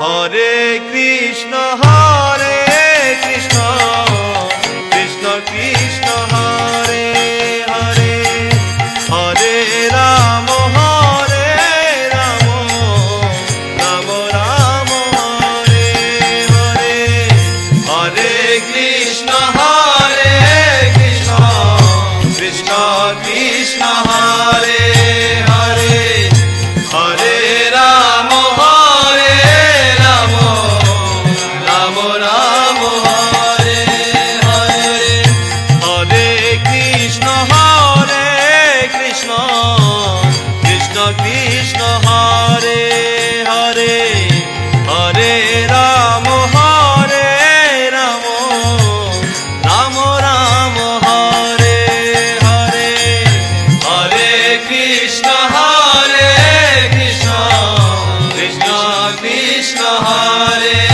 Hare Krishna Hare Krishna Krishna Krishna Hare Hare Hare Ram Hare Ram Ram Ram Hare Hare Hare Krishna Hare Krishna Krishna Krishna Hare Hare Hare Ram Hare Ram Ram Ram Hare Hare Hare Krishna Hare Krishna Krishna Krishna Hare Hare Hare Ram Hare Ram Ram Ram Hare Hare Hare Krishna Hare Krishna Krishna Krishna Hare